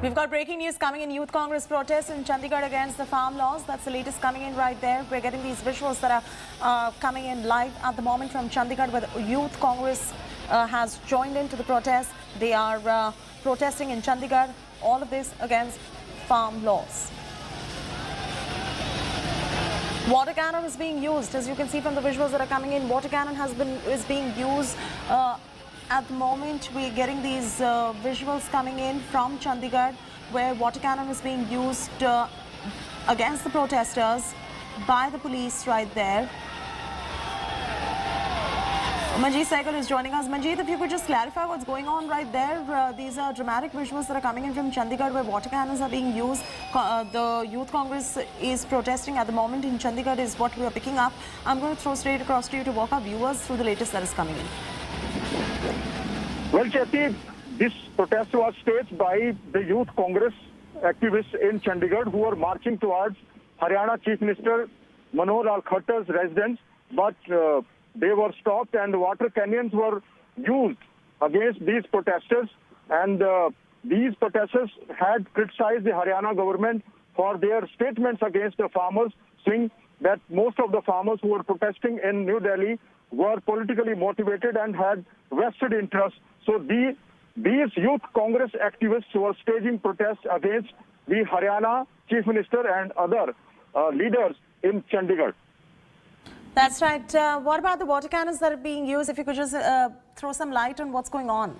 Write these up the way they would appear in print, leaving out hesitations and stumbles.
We've got breaking news coming in. Youth Congress protests in Chandigarh against the farm laws. That's the latest coming in right there. We're getting these visuals that are coming in live at the moment from Chandigarh, where the Youth Congress has joined into the protest. They are protesting in Chandigarh. All of this against farm laws. Water cannon is being used, as you can see from the visuals that are coming in. Water cannon is being used. At the moment, we're getting these visuals coming in from Chandigarh, where water cannon is being used against the protesters by the police right there. Manjeet Sehgal is joining us. Manjeet, if you could just clarify what's going on right there. These are dramatic visuals that are coming in from Chandigarh, where water cannons are being used. The Youth Congress is protesting at the moment in Chandigarh is what we are picking up. I'm going to throw straight across to you to walk our viewers through the latest that is coming in. Well, Chetty, this protest was staged by the Youth Congress activists in Chandigarh who were marching towards Haryana Chief Minister Manohar Lal Khattar's residence, but they were stopped and water cannons were used against these protesters. And these protesters had criticized the Haryana government for their statements against the farmers, saying that most of the farmers who were protesting in New Delhi were politically motivated and had vested interests. So these Youth Congress activists were staging protests against the Haryana Chief Minister and other leaders in Chandigarh. That's right. What about the water cannons that are being used? If you could just throw some light on what's going on.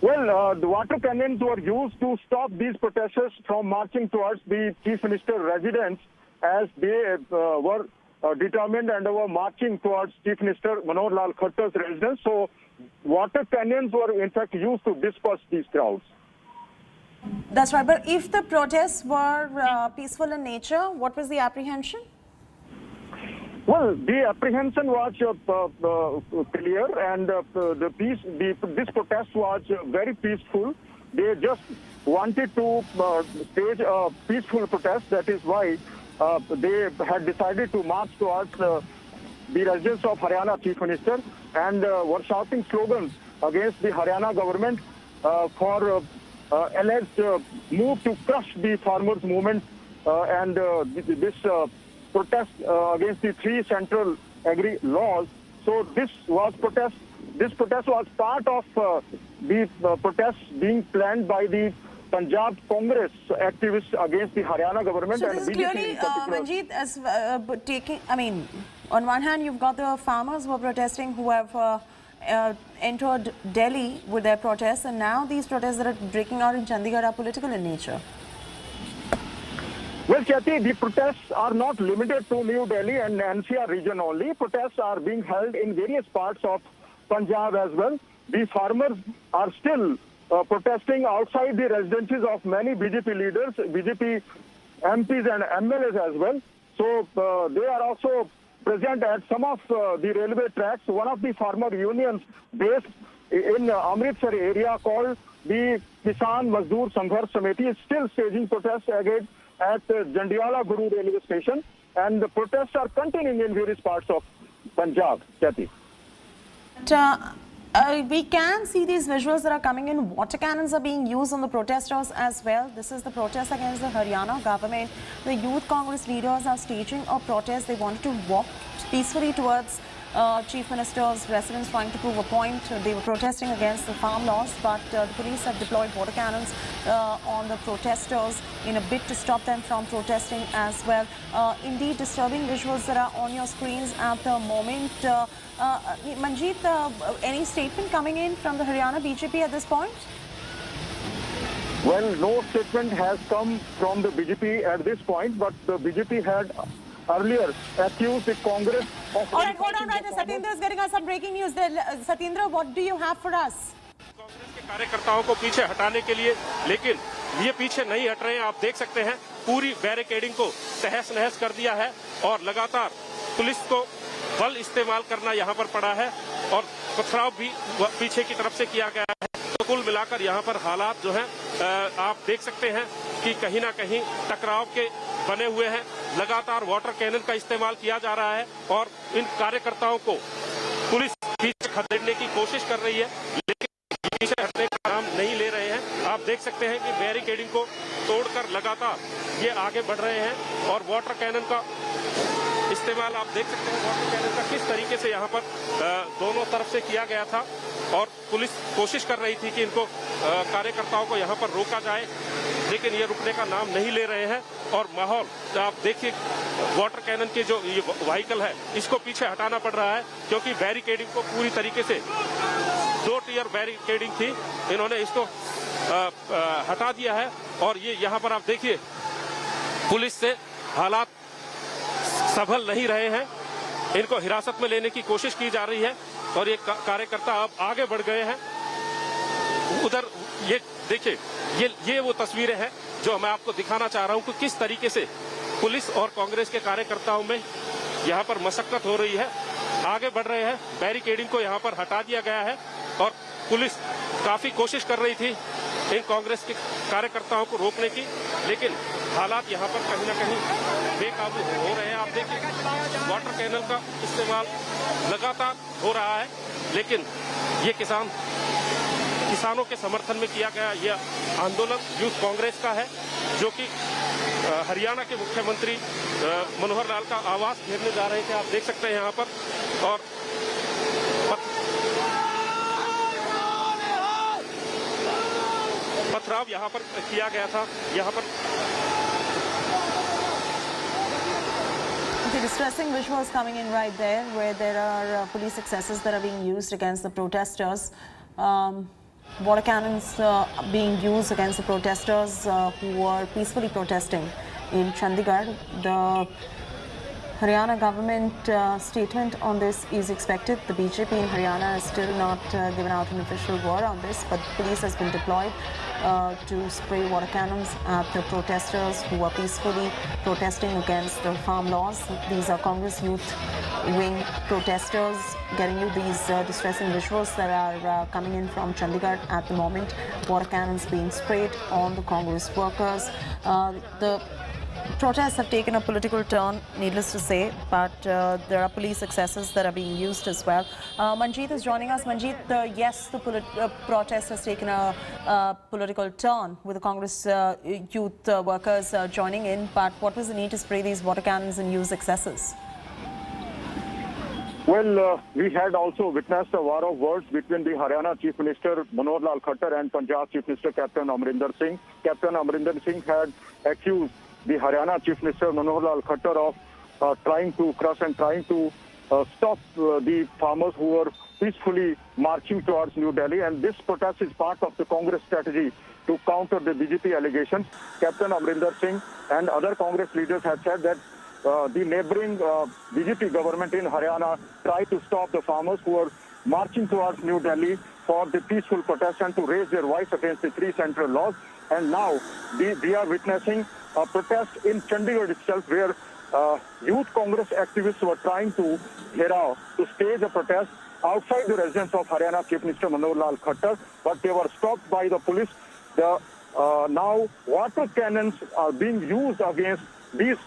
Well, the water cannons were used to stop these protesters from marching towards the Chief Minister's residence, as they were determined and were marching towards Chief Minister Manohar Lal Khattar's residence. So water cannons were in fact used to disperse these crowds. That's right. But if the protests were peaceful in nature, what was the apprehension? Well, the apprehension was clear, and this protest was very peaceful. They just wanted to stage a peaceful protest. That is why they had decided to march towards the residence of Haryana Chief Minister and were shouting slogans against the Haryana government for alleged move to crush the farmers' movement and this protest against the 3 central agri laws. So this protest was part of the protests being planned by the Punjab Congress activists against the Haryana government. So and this is BJP clearly, Manjeet, as on one hand, you've got the farmers who are protesting, who have entered Delhi with their protests, and now these protests that are breaking out in Chandigarh are political in nature. Well, Chetty, the protests are not limited to New Delhi and NCR region only. Protests are being held in various parts of Punjab as well. The farmers are still protesting outside the residences of many BJP leaders, BJP MPs and MLAs as well. So they are also present at some of the railway tracks. One of the farmer unions based in Amritsar area called the Kisan Mazdoor Sangharsh Samiti is still staging protests again at Jandiala Guru railway station, and the protests are continuing in various parts of Punjab. Chetty. We can see these visuals that are coming in. Water cannons are being used on the protesters as well. This is the protest against the Haryana government. The Youth Congress leaders are staging a protest. They wanted to walk peacefully towards Chief Minister's residence, trying to prove a point. They were protesting against the farm laws, but the police have deployed water cannons on the protesters in a bid to stop them from protesting as well. Indeed, disturbing visuals that are on your screens at the moment. Manjeet, any statement coming in from the Haryana BJP at this point? Well, no statement has come from the BJP at this point, but the BJP had earlier accused the Congress of... All right, hold on right there. Satyendra is getting us some breaking news there. Satyendra, what do you have for us? Congress के कार्यकर्ताओं को पीछे हटाने के लिए, लेकिन ये पीछे नहीं हट रहे हैं। आप देख सकते हैं पूरी बैरिकेडिंग को तहस नहस कर दिया है और लगातार पुलिस को बल इस्तेमाल करना यहाँ पर पड़ा है और पथराव भी पीछे की तरफ से किया गया है। तो कुल मिलाकर यहाँ पर हालात जो हैं आप देख सकते हैं कि कहीं ना कहीं टकराव के बने हुए हैं। लगातार वाटर कैनन का इस्तेमाल किया जा रहा है और इन कार्यकर्ताओं को पुलिस पीछे खदेड़ने की कोशिश कर रही है, लेकिन पीछे हटने का नाम नहीं ले रहे हैं। आप देख सकते हैं कि बैरिकेडिंग को तोड़कर लगातार ये आगे बढ़ रहे हैं और वाटर कैनन का इस्तेमाल आप देख सकते हैं वाटर कैनन का किस तरीके से यहाँ पर दोनों तरफ से किया गया था और पुलिस कोशिश कर रही थी कि इनको कार्यकर्ताओं को यहाँ पर रोका जाए, लेकिन ये रुकने का नाम नहीं ले रहे हैं और माहौल आप देखिए वाटर कैनन के जो ये व्हीकल है इसको पीछे हटाना पड़ रहा है क्योंकि बैरिकेडिंग को पूरी तरीके से 2 टियर बैरिकेडिंग थी, इन्होंने इसको हटा दिया है और ये यहाँ पर आप देखिए पुलिस से हालात संभल नहीं रहे हैं, इनको हिरासत में लेने की कोशिश की जा रही है और ये कार्यकर्ता अब आगे बढ़ गए हैं। उधर ये देखिए ये वो तस्वीरें हैं जो मैं आपको दिखाना चाह रहा हूं कि किस तरीके से पुलिस और कांग्रेस के कार्यकर्ताओं में यहाँ पर मशक्कत हो रही है, आगे बढ़ रहे हैं। बैरिकेडिंग को यहाँ पर हटा दिया गया है और पुलिस काफी कोशिश कर रही थी इन कांग्रेस के कार्यकर्ताओं को रोकने की, लेकिन हालात यहाँ पर कहीं ना कहीं बेकाबू हो रहे हैं। आप देखिए वाटर कैनल का इस्तेमाल लगातार हो रहा है, लेकिन ये किसानों के समर्थन में किया गया यह आंदोलन यूथ कांग्रेस का है, जो कि हरियाणा के मुख्यमंत्री मनोहर लाल का आवास घेरने जा रहे थे। आप देख सकते हैं यहाँ पर और पथराव यहाँ पर किया गया था। यहाँ पर The distressing visuals coming in right there, where there are police excesses that are being used against the protesters. Water cannons being used against the protesters who were peacefully protesting in Chandigarh. The Haryana government statement on this is expected. The BJP in Haryana has still not given out an official word on this, but police has been deployed to spray water cannons at the protesters who are peacefully protesting against the farm laws. These are Congress youth wing protesters. Getting you these distressing visuals that are coming in from Chandigarh at the moment. Water cannons being sprayed on the Congress workers. The protests have taken a political turn, needless to say, but there are police excesses that are being used as well. Manjeet is joining us. Manjeet, yes, the protest has taken a political turn with the Congress youth workers joining in, but what was the need to spray these water cannons and use excesses? Well, we had also witnessed a war of words between the Haryana Chief Minister Manohar Lal Khattar and Punjab Chief Minister Captain Amrinder Singh. Captain Amrinder Singh had accused the Haryana Chief Minister Manohar Lal Khattar of trying to crush and trying to stop the farmers who were peacefully marching towards New Delhi. And this protest is part of the Congress strategy to counter the BJP allegations. Captain Amrinder Singh and other Congress leaders have said that the neighboring BJP government in Haryana tried to stop the farmers who were marching towards New Delhi for the peaceful protest and to raise their voice against the 3 central laws. And now we are witnessing a protest in Chandigarh itself, where youth Congress activists were trying to stage a protest outside the residence of Haryana Chief Minister Manohar Lal Khattar, but they were stopped by the police. Now water cannons are being used against these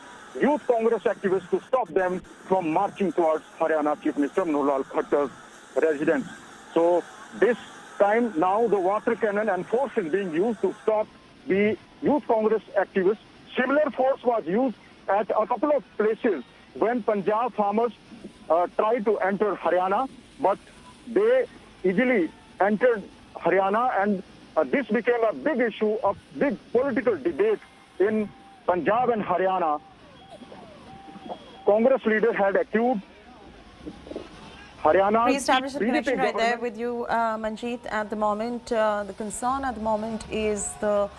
youth Congress activists to stop them from marching towards Haryana Chief Minister Manohar Lal Khattar's residence. So this time now the water cannon and force is being used to stop the youth Congress activists. Similar force was used at a couple of places when Punjab farmers tried to enter Haryana, but they easily entered Haryana, and this became a big issue, a big political debate in Punjab and Haryana. Congress leader had accused Haryana. We established a connection right there with you, Manjeet. At the moment, the concern at the moment is the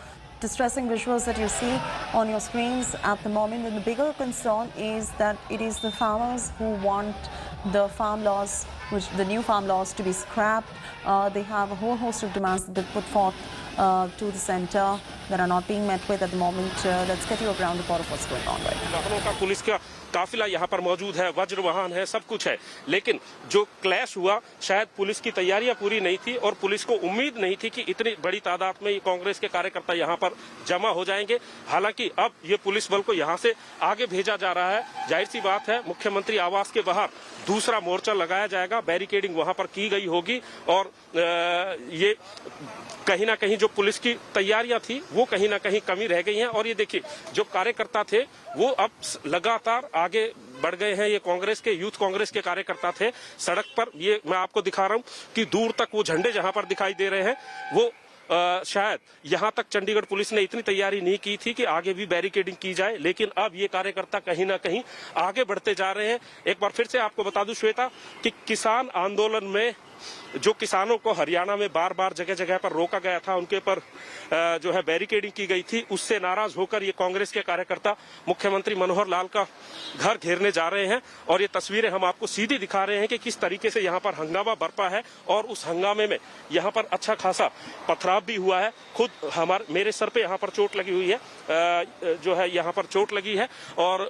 distressing visuals that you see on your screens at the moment, and the bigger concern is that it is the farmers who want the farm laws, the new farm laws, to be scrapped. They have a whole host of demands that they put forth to the centre that are not being met with at the moment. Let's get you a ground report of what's going on right now. वाहनों का police का काफिला यहाँ पर मौजूद है, वज्र वाहन है, सब कुछ है, लेकिन जो क्लैश हुआ शायद पुलिस की तैयारियां पूरी नहीं थी और पुलिस को उम्मीद नहीं थी कि इतनी बड़ी तादाद में कांग्रेस के कार्यकर्ता यहाँ पर जमा हो जाएंगे। हालांकि अब ये पुलिस बल को यहाँ से आगे भेजा जा रहा है। जाहिर सी बात है, मुख्यमंत्री आवास के बाहर दूसरा मोर्चा लगाया जाएगा, बैरिकेडिंग वहां पर की गई होगी और ये कहीं ना कहीं जो पुलिस की तैयारियां थी वो कहीं ना कहीं कमी रह गई हैं। और ये देखिए, जो कार्यकर्ता थे वो अब लगातार आगे बढ़ गए हैं। ये कांग्रेस के, यूथ कांग्रेस के कार्यकर्ता थे सड़क पर। ये मैं आपको दिखा रहा हूं कि दूर तक वो झंडे जहां पर दिखाई दे रहे हैं, वो शायद यहां तक चंडीगढ़ पुलिस ने इतनी तैयारी नहीं की थी कि आगे भी बैरिकेडिंग की जाए, लेकिन अब ये कार्यकर्ता कहीं ना कहीं आगे बढ़ते जा रहे हैं। एक बार फिर से आपको बता दूं श्वेता कि किसान आंदोलन में जो किसानों को हरियाणा में बार बार जगह जगह पर रोका गया था, उनके पर जो है बैरिकेडिंग की गई थी, उससे नाराज होकर ये कांग्रेस के कार्यकर्ता मुख्यमंत्री मनोहर लाल का घर घेरने जा रहे हैं। और ये तस्वीरें हम आपको सीधी दिखा रहे हैं कि किस तरीके से यहाँ पर हंगामा बरपा है। और उस हंगामे में यहाँ पर अच्छा खासा पथराव भी हुआ है। खुद मेरे सर पे यहाँ पर चोट लगी हुई है, जो है यहाँ पर चोट लगी है। और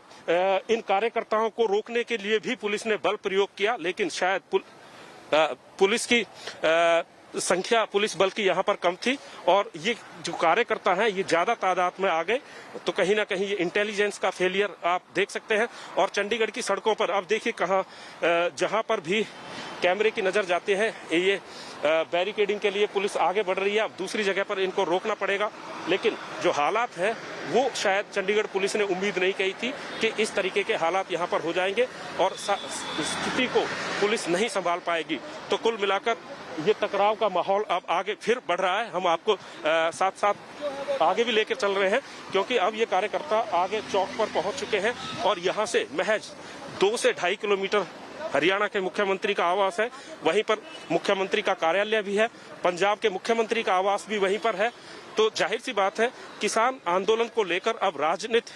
इन कार्यकर्ताओं को रोकने के लिए भी पुलिस ने बल प्रयोग किया, लेकिन शायद पुलिस की संख्या, पुलिस बल की यहाँ पर कम थी और ये जो कार्यकर्ता हैं ये ज्यादा तादाद में आ गए। तो कहीं ना कहीं ये इंटेलिजेंस का फेलियर आप देख सकते हैं। और चंडीगढ़ की सड़कों पर अब देखिए कहाँ जहां पर भी कैमरे की नजर जाते हैं, ये बैरिकेडिंग के लिए पुलिस आगे बढ़ रही है। अब दूसरी जगह पर इनको रोकना पड़ेगा, लेकिन जो हालात हैं वो शायद चंडीगढ़ पुलिस ने उम्मीद नहीं की थी कि इस तरीके के हालात यहाँ पर हो जाएंगे और स्थिति को पुलिस नहीं संभाल पाएगी। तो कुल मिलाकर ये टकराव का माहौल अब आगे फिर बढ़ रहा है। हम आपको साथ साथ आगे भी लेकर चल रहे हैं, क्योंकि अब ये कार्यकर्ता आगे चौक पर पहुंच चुके हैं और यहाँ से महज 2 से 2.5 किलोमीटर हरियाणा के मुख्यमंत्री का आवास है, वहीं पर मुख्यमंत्री का कार्यालय भी है, पंजाब के मुख्यमंत्री का आवास भी वहीं पर है। तो जाहिर सी बात है, किसान आंदोलन को लेकर अब राजनीति